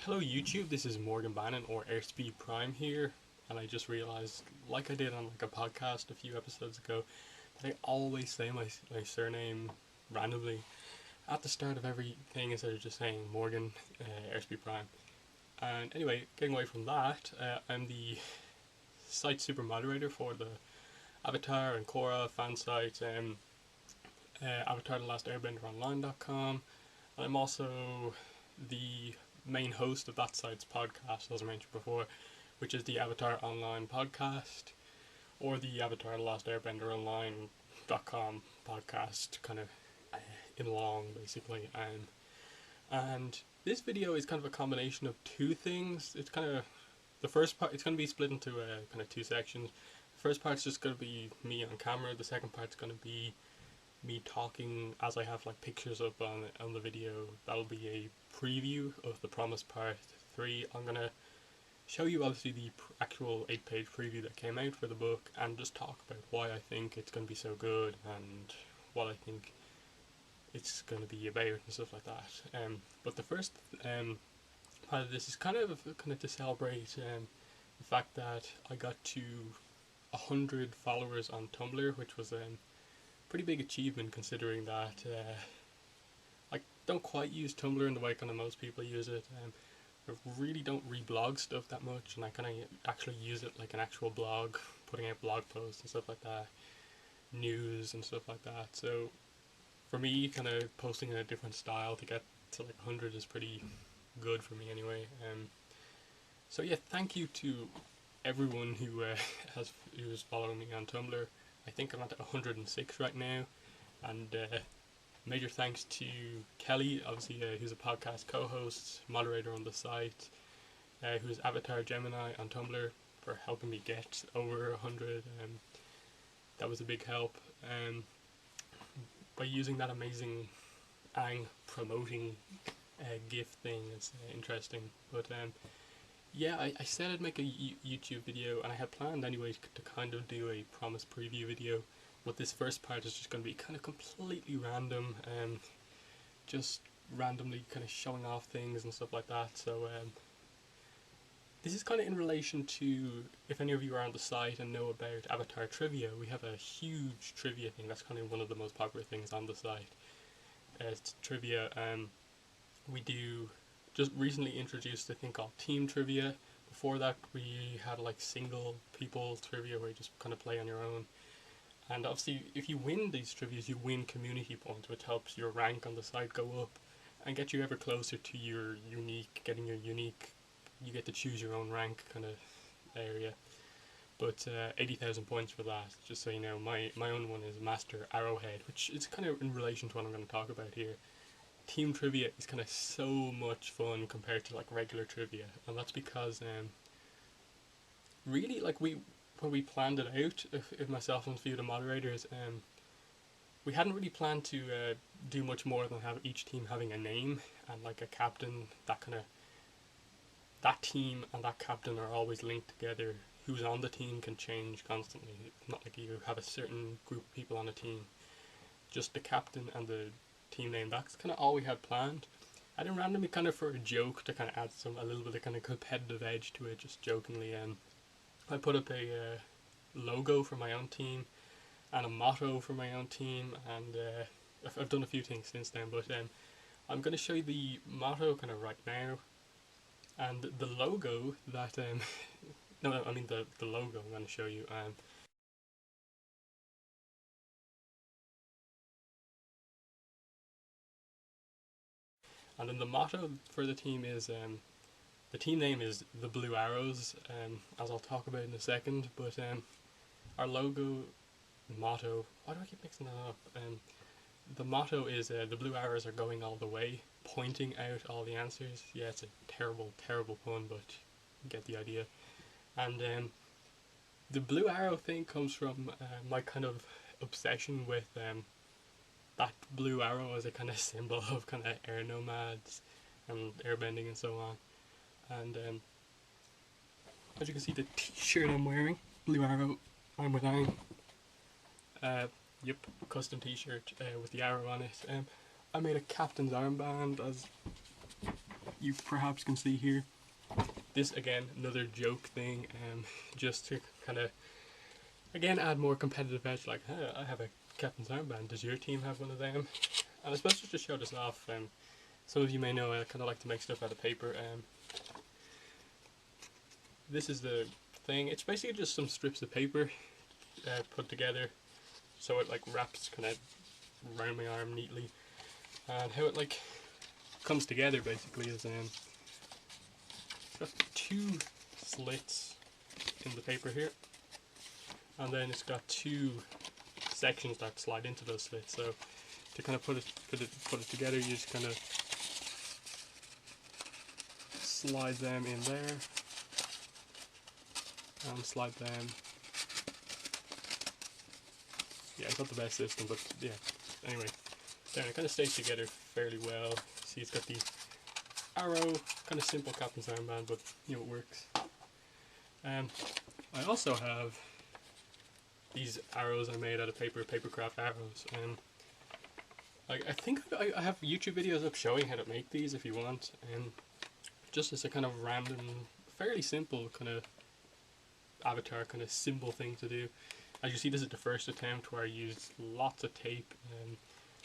Hello YouTube, this is Morgan Bannon or Airspeed Prime here, and I just realised, like I did on a podcast a few episodes ago, that I always say my surname randomly at the start of everything instead of just saying Morgan Airspeed Prime. And anyway, getting away from that, I'm the site super moderator for the Avatar and Korra fan site, Avatar The Last Airbender Online.com, and I'm also the main host of that site's podcast, as I mentioned before, which is the Avatar Online podcast, or the Avatar The Last Airbender Online.com podcast, kind of in long, basically. And this video is kind of a combination of two things. It's kind of the first part. It's going to be split into kind of two sections. The first part's just going to be me on camera. The second part's going to be me talking as I have like pictures up on the video. That'll be a preview of the Promise Part 3. I'm going to show you obviously the actual 8-page preview that came out for the book and just talk about why I think it's going to be so good and what I think it's going to be about and stuff like that. But the first part of this is kind of to celebrate the fact that I got to 100 followers on Tumblr, which was pretty big achievement considering that I don't quite use Tumblr in the way kind of most people use it. I really don't reblog stuff that much, and I kind of actually use it like an actual blog, putting out blog posts and stuff like that, news and stuff like that. So for me, kind of posting in a different style to get to like 100 is pretty good for me anyway. So yeah, thank you to everyone who who's following me on Tumblr. I think I'm at 106 right now, and major thanks to Kelly, obviously, who's a podcast co-host, moderator on the site, who's Avatar Gemini on Tumblr, for helping me get over 100. That was a big help. By using that amazing promoting GIF thing, it's interesting. But yeah, I said I'd make a YouTube video, and I had planned anyway to kind of do a Promise preview video, but this first part is just going to be kind of completely random, just randomly kind of showing off things and stuff like that. So this is kind of in relation to, if any of you are on the site and know about Avatar trivia, we have a huge trivia thing. That's kind of one of the most popular things on the site. It's trivia. We do just recently introduced a thing called team trivia. Before that we had like single people trivia where you just kind of play on your own. And obviously if you win these trivias, you win community points, which helps your rank on the site go up and get you ever closer to your unique, you get to choose your own rank kind of area. But 80,000 points for that, just so you know. My own one is Master Arrowhead, which is kind of in relation to what I'm going to talk about here. Team trivia is kind of so much fun compared to like regular trivia, and that's because really, like, when we planned it out, if myself and a few of the moderators, we hadn't really planned to do much more than have each team having a name and like a captain. That team and that captain are always linked together. Who's on the team can change constantly. It's not like you have a certain group of people on a team. Just the captain and the team name. That's kind of all we had planned. I did randomly, kind of for a joke, to kind of add a little bit of kind of competitive edge to it, just jokingly. I put up a logo for my own team and a motto for my own team, and I've done a few things since then. But I'm going to show you the motto kind of right now, and the logo that no, I mean the logo I'm going to show you. And then the motto for the team is, the team name is the Blue Arrows, as I'll talk about in a second. But our logo, motto, why do I keep mixing that up? The motto is the Blue Arrows are going all the way, pointing out all the answers. Yeah, it's a terrible, terrible pun, but you get the idea. And the blue arrow thing comes from my kind of obsession with that blue arrow as a kind of symbol of kind of air nomads and airbending and so on. And as you can see, the t-shirt I'm wearing, Blue Arrow, I'm with Aang. Yep, custom t-shirt with the arrow on it. I made a captain's armband, as you perhaps can see here. This again, another joke thing, just to kind of again add more competitive edge. Like, hey, I have a captain's armband. Does your team have one of them? And I suppose just to show this off, some of you may know I kind of like to make stuff out of paper. This is the thing. It's basically just some strips of paper put together, so it like wraps kind of around my arm neatly. And how it like comes together basically is got two slits in the paper here, and then it's got two sections that slide into those slits. So to kind of put it together, you just kind of slide them in there and slide them. Yeah, it's not the best system, but yeah. Anyway, then it kind of stays together fairly well. See, it's got the arrow, kind of simple captain's armband, but you know, it works. I also have these arrows I made out of papercraft arrows. I think I have YouTube videos up showing how to make these if you want. Just as a kind of random, fairly simple kind of avatar, kind of simple thing to do. As you see, this is the first attempt where I used lots of tape,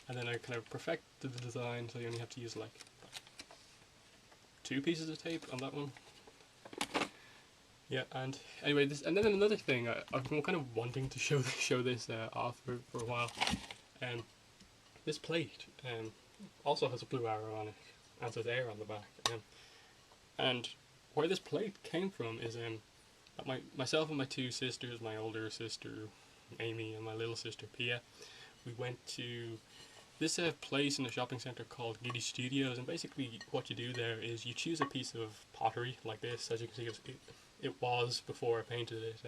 and then I kind of perfected the design, so you only have to use like 2 pieces of tape on that one. Yeah, and anyway, this, and then another thing, I've been kind of wanting to show this off for a while. This plate also has a blue arrow on it, and says air on the back. And where this plate came from is that myself and my 2 sisters, my older sister Amy and my little sister Pia, we went to this place in a shopping centre called Giddy Studios, and basically what you do there is you choose a piece of pottery like this. As you can see, it was before I painted it,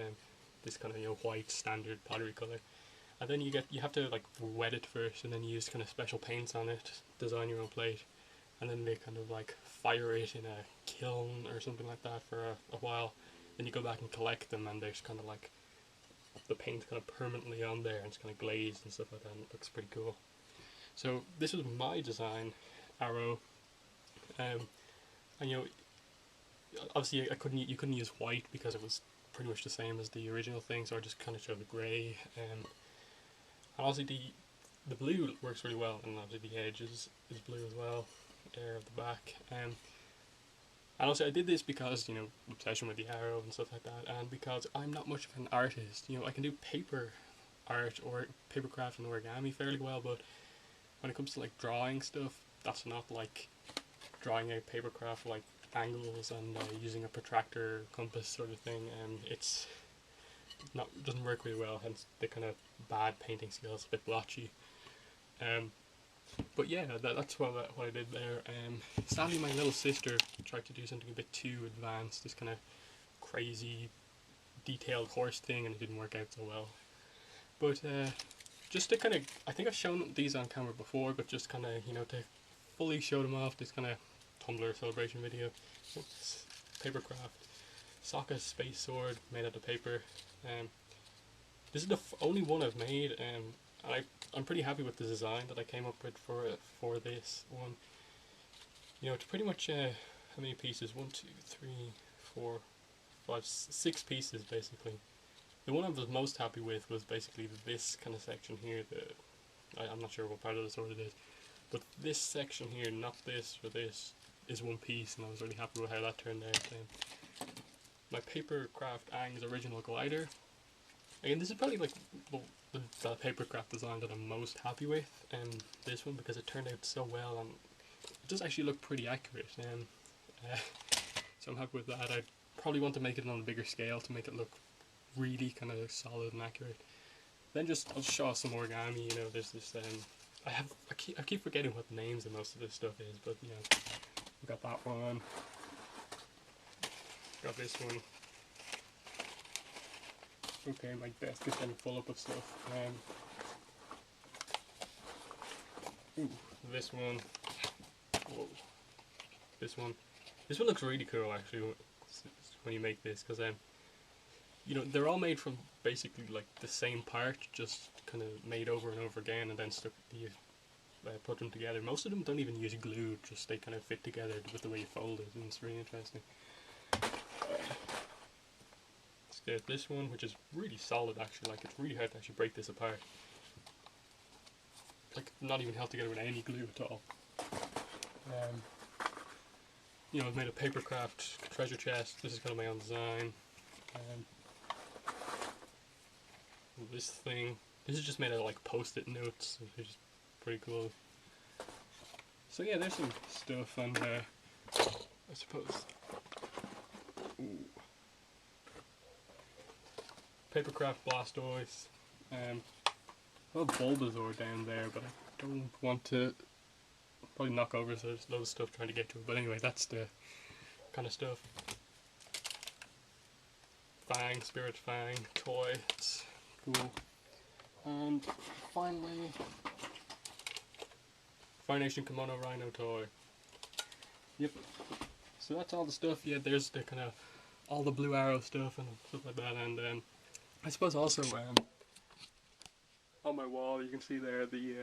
this kind of white standard pottery colour, and then you have to like wet it first, and then you use kind of special paints on it, design your own plate, and then they kind of like fire it in a kiln or something like that for a while. Then you go back and collect them, and there's kind of like the paint's kind of permanently on there, and it's kind of glazed and stuff like that, and it looks pretty cool. So this was my design arrow, and obviously you couldn't use white because it was pretty much the same as the original thing, so I just kind of showed the grey, and obviously the blue works really well, and obviously the edge is blue as well, there of the back. And also I did this because, obsession with the arrow and stuff like that, and because I'm not much of an artist. I can do paper art or papercraft and origami fairly well, but when it comes to like drawing stuff, that's not like drawing out papercraft like angles and using a protractor compass sort of thing, and doesn't work really well, hence the kind of bad painting skills, a bit blotchy. But yeah, that's what I did there. Sadly, my little sister tried to do something a bit too advanced, this kind of crazy detailed horse thing, and it didn't work out so well. But just to kind of, I think I've shown these on camera before, but just kind of, to fully show them off, this kind of Tumblr celebration video. It's papercraft. Sokka's space sword made out of paper. This is the only one I've made, and I'm pretty happy with the design that I came up with for this one. To pretty much, how many pieces? 1, 2, 3, 4, 5, 6 pieces basically. The one I was most happy with was basically this kind of section here. I'm not sure what part of the sword it is, but this section here, not this or this, is one piece, and I was really happy with how that turned out. My papercraft Aang's original glider. Again, this is probably like the papercraft design that I'm most happy with, this one, because it turned out so well, and it does actually look pretty accurate. So I'm happy with that. I probably want to make it on a bigger scale to make it look really kind of solid and accurate. Then I'll show off some origami. There's this. I keep forgetting what the names of most of this stuff is, but we got that one. Got this one. Okay, my desk is getting full up of stuff. This one. Whoa. This one. This one looks really cool actually when you make this, because they're all made from basically like the same part, just kind of made over and over again, and then stuck. put them together. Most of them don't even use glue, just they kind of fit together with the way you fold it, and it's really interesting. There's this one, which is really solid actually, like it's really hard to actually break this apart. Like not even held together with any glue at all. You know, I've made a papercraft treasure chest. This is kind of my own design. This thing, this is just made out of like post-it notes, which is pretty cool. So yeah, there's some stuff, and I suppose. Ooh. Papercraft Blastoise. I have Bulbasaur down there, but I don't want to probably knock over, so there's loads of stuff trying to get to it. But anyway, that's the kind of stuff. Fang, Spirit Fang, toy, it's cool. And finally, Fire Nation Kimono Rhino toy. Yep. So that's all the stuff. Yeah, there's the kind of all the Blue Arrow stuff and stuff like that. And I suppose also on my wall you can see there the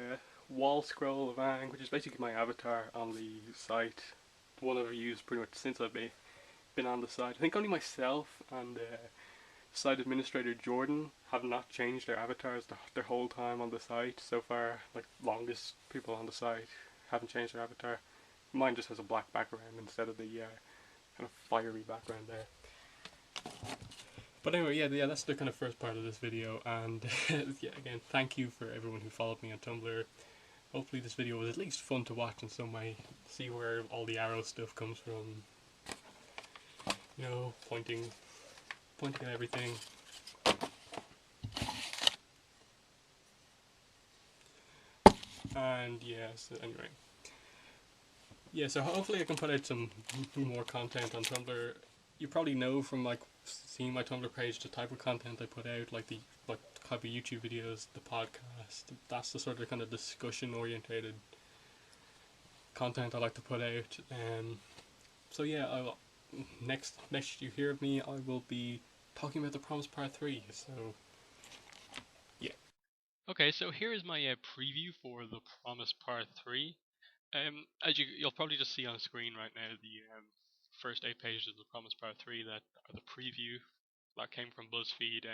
wall scroll of Aang, which is basically my avatar on the site. The one I've used pretty much since I've been on the site. I think only myself and site administrator Jordan have not changed their avatars their whole time on the site so far. Like longest people on the site haven't changed their avatar. Mine just has a black background instead of the kind of fiery background there. But anyway, yeah, that's the kind of first part of this video, and yeah, again, thank you for everyone who followed me on Tumblr. Hopefully this video was at least fun to watch in some way, see where all the arrow stuff comes from, you know, pointing at everything. And yeah, so anyway. Yeah, so hopefully I can put out some more content on Tumblr. You probably know from like seeing my Tumblr page the type of content I put out, like the type of YouTube videos, the podcast. That's the sort of kind of discussion orientated content I like to put out. So yeah, next you hear of me, I will be talking about The Promise Part 3. So yeah. Okay, so here is my preview for The Promise Part 3. As you'll probably just see on screen right now, the first 8 pages of The Promise Part 3 that are the preview that came from BuzzFeed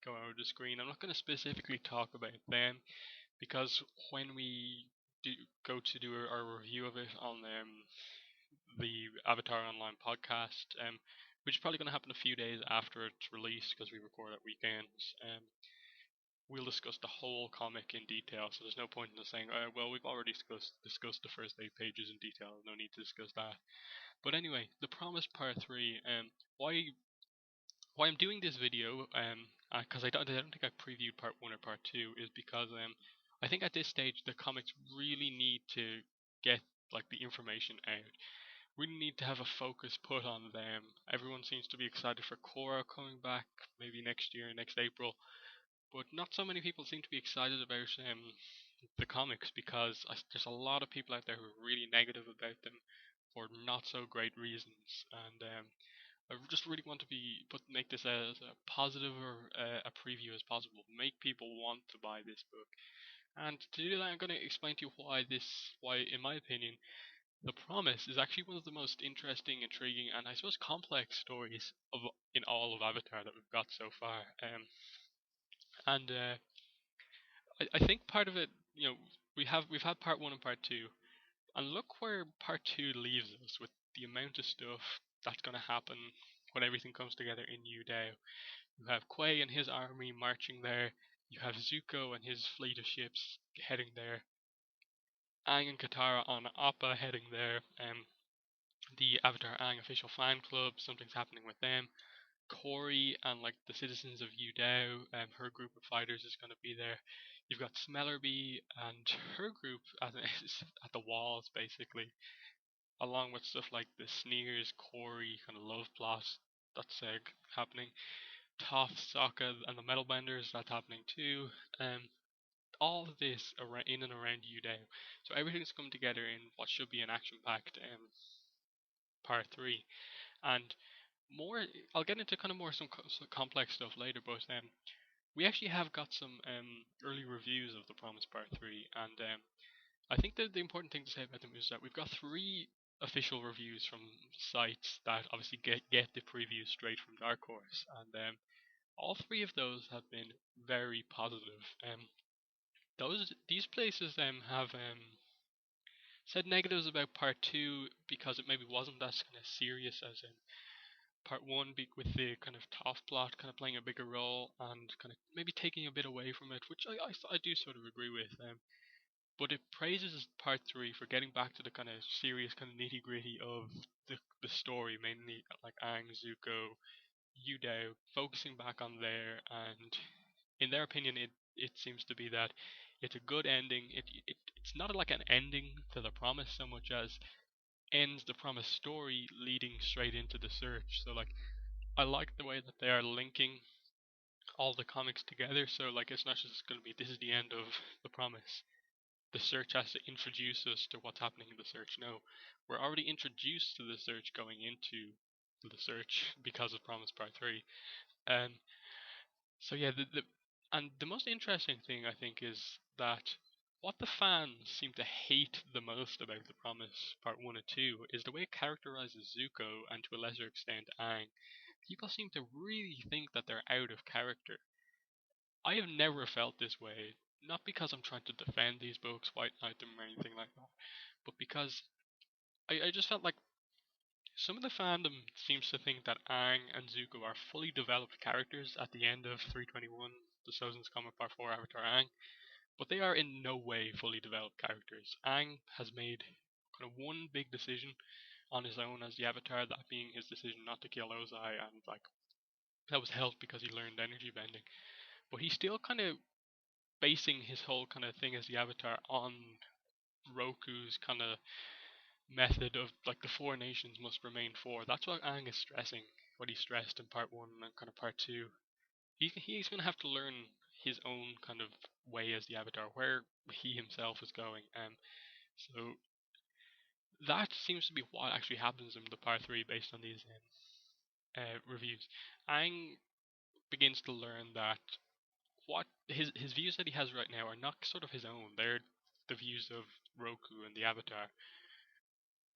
go over the screen. I'm not going to specifically talk about them because when we go to do our review of it on the Avatar Online podcast, which is probably going to happen a few days after it's released because we record at weekends, we'll discuss the whole comic in detail. So there's no point in us saying, well, we've already discussed the first 8 pages in detail. No need to discuss that. But anyway, The Promise Part 3. Why I'm doing this video, because I don't think I previewed Part 1 or Part 2, is because I think at this stage the comics really need to get like the information out. We need to have a focus put on them. Everyone seems to be excited for Korra coming back, maybe next year, next April. But not so many people seem to be excited about the comics because there's a lot of people out there who are really negative about them for not so great reasons. And I just really want to make this as a positive or a preview as possible, make people want to buy this book. And to do that, I'm going to explain to you why, in my opinion, The Promise is actually one of the most interesting, intriguing, and I suppose complex stories in all of Avatar that we've got so far. And I think part of it, we've had part 1 and part 2, and look where part 2 leaves us with the amount of stuff that's going to happen when everything comes together in Yu Dao. You have Quay and his army marching there. You have Zuko and his fleet of ships heading there. Aang and Katara on Appa heading there. The Avatar Aang official fan club, something's happening with them. Corey and like the citizens of Yu Dao, her group of fighters is going to be there. You've got Smellerby and her group at the walls basically, along with stuff like the Sneers, Corey kind of love plot that's happening. Toph, Sokka, and the Metal Benders, that's happening too. All of this in and around Yu Dao. So everything's come together in what should be an action-packed part 3. And more, I'll get into kind of more some complex stuff later, but we actually have got some early reviews of The Promise Part 3, and I think that the important thing to say about them is that we've got three official reviews from sites that obviously get the previews straight from Dark Horse, and all three of those have been very positive. Those these places have said negatives about part two because it maybe wasn't as kind of serious as in part one, with the kind of tough plot kind of playing a bigger role and kind of maybe taking a bit away from it, which I do sort of agree with. But it praises part three for getting back to the kind of serious, kind of nitty gritty of the story, mainly like Aang, Zuko, Yudao, focusing back on there, and in their opinion, it seems to be that it's a good ending. It's not like an ending to the promise so much as ends the promise story leading straight into the search. So like I like the way that they are linking all the comics together. So like it's not just going to be this is the end of the promise. The search has to introduce us to what's happening in the search. No, we're already introduced to the search going into the search because of Promise Part 3. Um, so yeah, and the most interesting thing I think is that what the fans seem to hate the most about the Promise Part 1 and 2 is the way it characterizes Zuko and to a lesser extent Aang. People seem to really think that they're out of character. I have never felt this way, not because I'm trying to defend these books, white knight them, or anything like that, but because I just felt like some of the fandom seems to think that Aang and Zuko are fully developed characters at the end of 321, the Sozin's Comet Part 4 Avatar Aang, but they are in no way fully developed characters. Aang has made kind of one big decision on his own as the Avatar, that being his decision not to kill Ozai, and like that was helped because he learned energy bending. But he's still kind of basing his whole kind of thing as the Avatar on Roku's kind of method of like the four nations must remain four. That's what Aang is stressing, what he stressed in part one and kind of part two. He's going to have to learn his own kind of way as the Avatar, where he himself is going. So that seems to be what actually happens in the part three based on these reviews. Aang begins to learn that what his views that he has right now are not sort of his own. They're the views of Roku and the Avatar,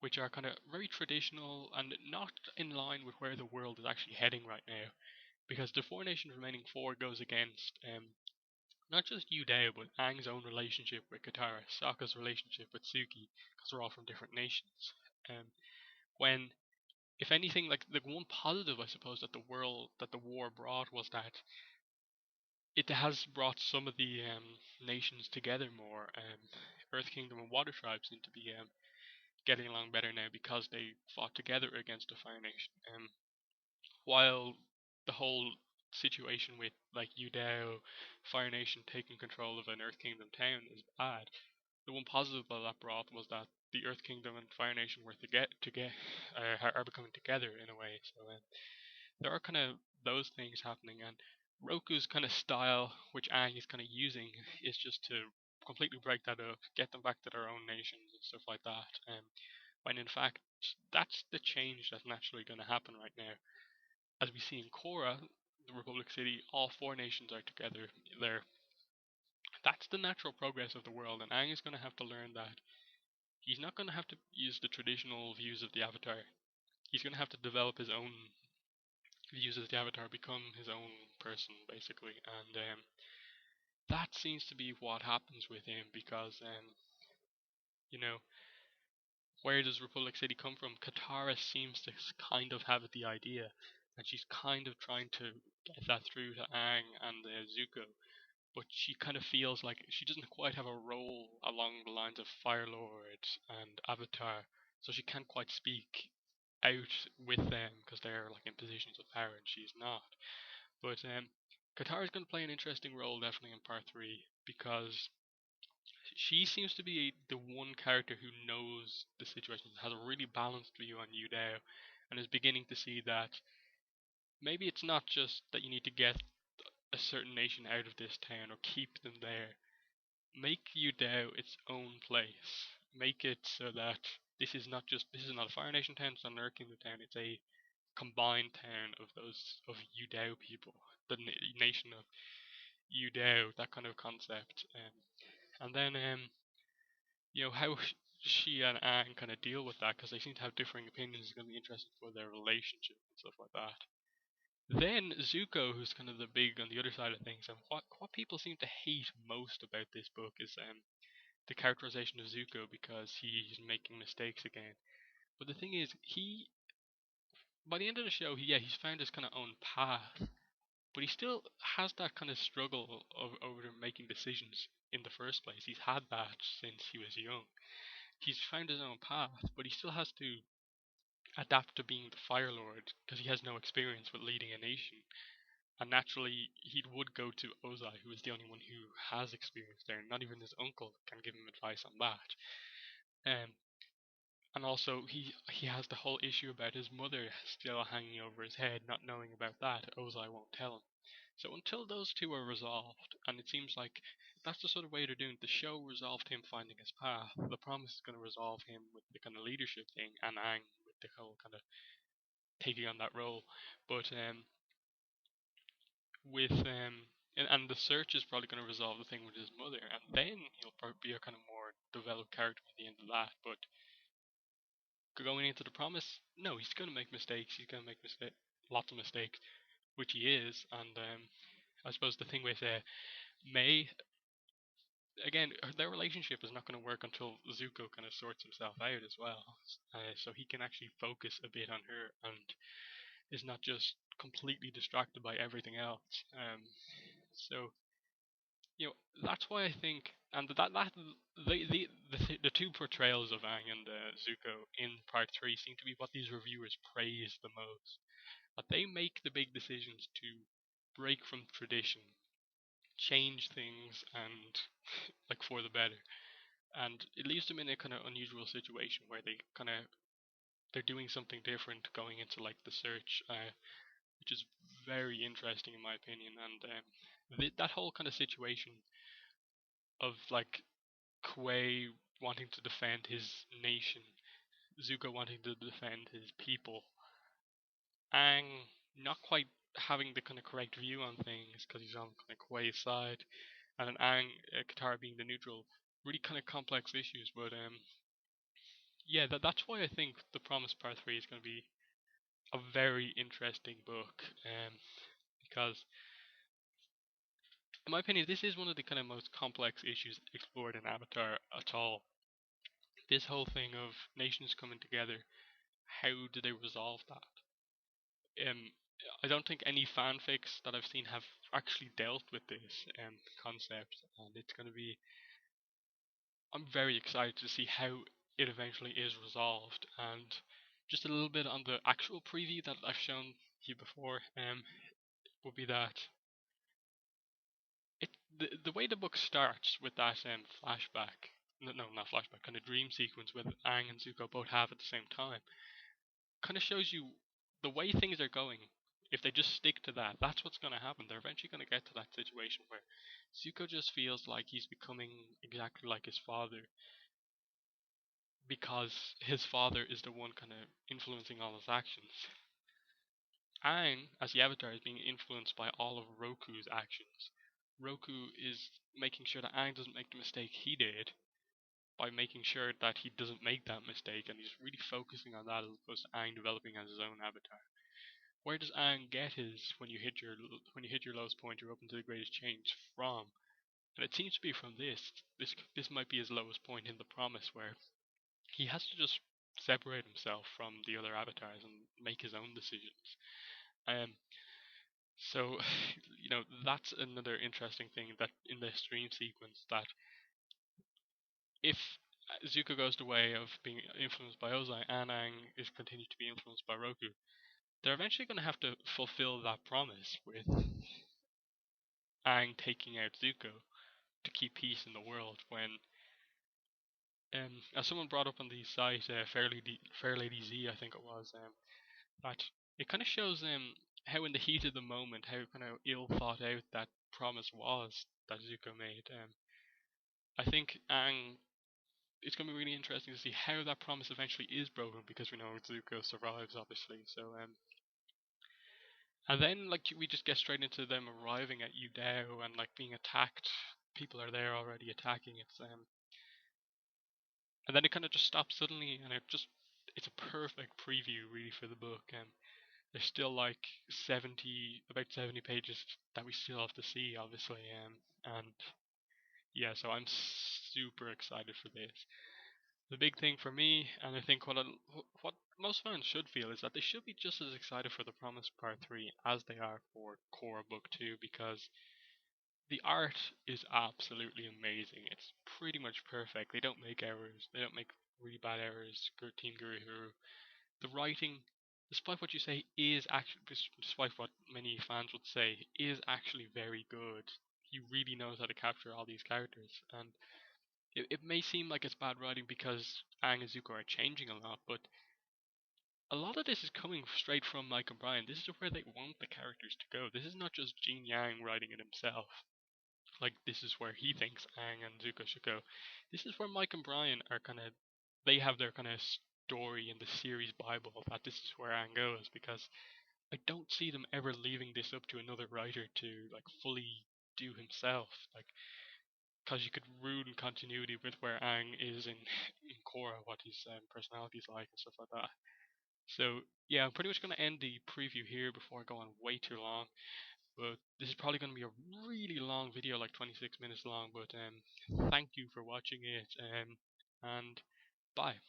which are kind of very traditional and not in line with where the world is actually heading right now. Because the four nations remaining four goes against not just Yudao, but Aang's own relationship with Katara, Sokka's relationship with Suki, because they're all from different nations. Um, when, if anything, like the one positive I suppose that the war brought was that it has brought some of the nations together more. Earth Kingdom and Water Tribe seem to be getting along better now because they fought together against the Fire Nation. While the whole situation with like Udao, Fire Nation taking control of an Earth Kingdom town is bad, the one positive that brought was that the Earth Kingdom and Fire Nation were are becoming together in a way. So there are kind of those things happening, and Roku's kind of style, which Aang is kind of using, is just to completely break that up, get them back to their own nations and stuff like that. When in fact, that's the change that's naturally going to happen right now. As we see in Korra, the Republic City, all four nations are together there. That's the natural progress of the world, and Aang is going to have to learn that he's not going to have to use the traditional views of the Avatar. He's going to have to develop his own views as the Avatar, become his own person, basically. And that seems to be what happens with him because, you know, where does Republic City come from? Katara seems to kind of have the idea, and she's kind of trying to get that through to Aang and Zuko, but she kind of feels like she doesn't quite have a role along the lines of Fire Lord and Avatar, so she can't quite speak out with them because they're like in positions of power and she's not. But Katara is going to play an interesting role definitely in part three because she seems to be the one character who knows the situation, has a really balanced view on Yudao, and is beginning to see that maybe it's not just that you need to get a certain nation out of this town or keep them there. Make Yudao its own place. Make it so that this is not a Fire Nation town, it's not an Earth Kingdom town, it's a combined town of those of Yudao people, the nation of Yudao, that kind of concept. And then how she and Aang kind of deal with that, because they seem to have differing opinions. Is going to be interesting for their relationship and stuff like that. Then Zuko, who's kind of the big on the other side of things, and what people seem to hate most about this book is the characterization of Zuko, because he's making mistakes again. But the thing is, he by the end of the show, he's found his kind of own path, but he still has that kind of struggle over making decisions in the first place. He's had that since he was young. He's found his own path, but he still has to adapt to being the Fire Lord because he has no experience with leading a nation. And naturally, he would go to Ozai, who is the only one who has experience there. Not even his uncle can give him advice on that. Um, and also, he has the whole issue about his mother still hanging over his head, not knowing about that. Ozai won't tell him. So until those two are resolved, and it seems like that's the sort of way they're doing it. The show resolved him finding his path. The promise is going to resolve him with the kind of leadership thing, and Aang with the whole kind of taking on that role. But with and the search is probably going to resolve the thing with his mother, and then he'll probably be a kind of more developed character at the end of that. But going into the promise, no, he's going to make mistakes. He's going to make lots of mistakes, which he is. And I suppose the thing with May, again, their relationship is not going to work until Zuko kind of sorts himself out as well, so he can actually focus a bit on her and is not just completely distracted by everything else. So that's why I think, and that the two portrayals of Aang and Zuko in part three seem to be what these reviewers praise the most. That they make the big decisions to break from tradition, change things, and like for the better. And it leaves them in a kind of unusual situation where they're doing something different going into like the search, which is very interesting in my opinion. And that whole kind of situation of like Kuei wanting to defend his nation, Zuko wanting to defend his people, Aang not quite having the kind of correct view on things because he's on kind of Kuei's side, and then Aang, Katara being the neutral. Really kind of complex issues, but yeah, that's why I think The Promise Part 3 is going to be a very interesting book, because, in my opinion, this is one of the kind of most complex issues explored in Avatar at all. This whole thing of nations coming together, how do they resolve that? Um, I don't think any fanfics that I've seen have actually dealt with this concept, and it's going to be. I'm very excited to see how it eventually is resolved, and just a little bit on the actual preview that I've shown you before. Would be that the way the book starts with that flashback, no, not flashback, kind of dream sequence with Aang and Zuko both have at the same time, kind of shows you the way things are going. If they just stick to that, that's what's going to happen. They're eventually going to get to that situation where Zuko just feels like he's becoming exactly like his father, because his father is the one kind of influencing all his actions. Aang, as the Avatar, is being influenced by all of Roku's actions. Roku is making sure that Aang doesn't make the mistake he did by making sure that he doesn't make that mistake, and he's really focusing on that as opposed to Aang developing as his own avatar. Where does Aang get his when you hit your lowest point, you're open to the greatest change from? And it seems to be from this. This might be his lowest point in the promise, where he has to just separate himself from the other avatars and make his own decisions. Um, so, that's another interesting thing that in the stream sequence, that if Zuko goes the way of being influenced by Ozai and Aang is continued to be influenced by Roku, they're eventually going to have to fulfill that promise with Aang taking out Zuko to keep peace in the world. When, as someone brought up on the site, Fair Lady Z, I think it was, that it kind of shows how in the heat of the moment, how kind of ill thought out that promise was that Zuko made. I think Aang. It's going to be really interesting to see how that promise eventually is broken, because we know Zuko survives, obviously. So, and then like we just get straight into them arriving at Udao and like being attacked. People are there already attacking. It's and then it kind of just stops suddenly, and it's a perfect preview really for the book. There's still like about 70 pages that we still have to see, obviously, and yeah, so I'm super excited for this. The big thing for me, and I think what most fans should feel, is that they should be just as excited for The Promise Part 3 as they are for Core Book 2, because the art is absolutely amazing. It's pretty much perfect. They don't make errors. They don't make really bad errors. Team Guru Hero. The writing, despite what you say, is actually, despite what many fans would say, is actually very good. He really knows how to capture all these characters, and it may seem like it's bad writing because Aang and Zuko are changing a lot, but a lot of this is coming straight from Mike and Brian. This is where they want the characters to go. This is not just Gene Yang writing it himself. Like, this is where he thinks Aang and Zuko should go. This is where Mike and Brian are kind of, they have their kind of story in the series Bible that this is where Aang goes, because I don't see them ever leaving this up to another writer to like fully do himself. Like, because you could ruin continuity with where Aang is in Korra, what his personality is like and stuff like that. So yeah, I'm pretty much going to end the preview here before going way too long. But this is probably going to be a really long video, like 26 minutes long. But thank you for watching it, and bye.